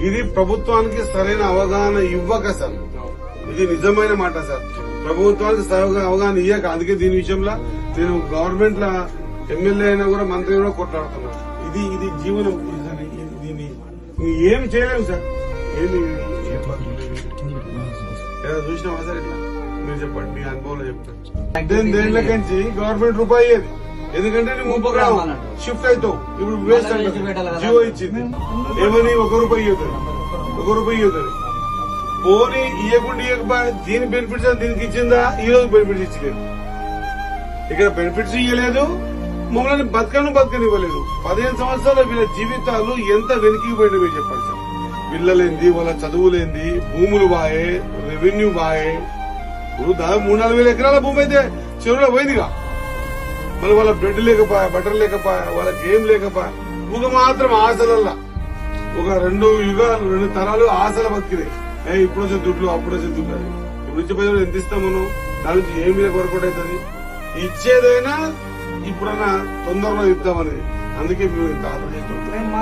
ఇది ప్రభుత్వానికి సరైన అవగాహన ఇవ్వక సార్, ఇది నిజమైన మాట సార్. ప్రభుత్వానికి సరైన అవగాహన ఇయ్యక, అందుకే దీని విషయంలో నేను గవర్నమెంట్ లా ఎమ్మెల్యే అయినా కూడా మంత్రి కూడా కొట్లాడుతున్నా. ఇది జీవనం. దీన్ని ఏమి చేయలేము సార్. ఏమి చూసినావా సార్? ఇట్లా మీరు చెప్పండి, మీ అనుభవంలో చెప్తాను. 18 ఏళ్ల కంచి గవర్నమెంట్ రూపాయి అయ్యేది, ఎందుకంటే నువ్వు ఉపగ్రహం షిఫ్ట్ అవుతావు. ఇప్పుడు వేస్ట్ అంటే జియో ఇచ్చింది ఏమని 1 రూపాయి ఇవ్వదు, 1 రూపాయి ఇవ్వదు. పోనీ ఇవ్వకుండా ఇవ్వకపోయి దీని బెనిఫిట్స్ దీనికి ఇచ్చిందా? ఈ రోజు బెనిఫిట్స్ ఇచ్చలేదు. ఇక్కడ బెనిఫిట్స్ ఇవ్వలేదు, మమ్మల్ని బతకనివ్వలేదు. 15 సంవత్సరాల వీళ్ళ జీవితాలు ఎంత వెనికిపోయింది మీరు చెప్పండి సార్. పిల్లలేంది, వాళ్ళ చదువులేంది, భూములు బాయే, రెవెన్యూ బాయే. ఇప్పుడు దాదాపు 3-4 వేల ఎకరాల భూమి అయితే చెరువులో పోయిందిగా. మళ్ళీ వాళ్ళ బ్రెడ్ లేకపోయా, బటర్ లేకపోయా, వాళ్ళకి ఏం లేకపోయా. ఒక మాత్రం ఆశలల్లా ఒక 2 తరాలు ఆశలు బతికినాయి. ఇప్పుడు వచ్చే దుడ్లు, అప్పుడు వచ్చే దుడ్లు. ఇప్పుడు ఇచ్చే పైసలు ఎంత ఇస్తాం మనం? దాని నుంచి ఏం మీద వర్కౌట్ అవుతుంది? ఇచ్చేదైనా ఇప్పుడన్నా తొందరలో ఇద్దామని, అందుకే మేము ఇంత ఆలోచిస్తాం.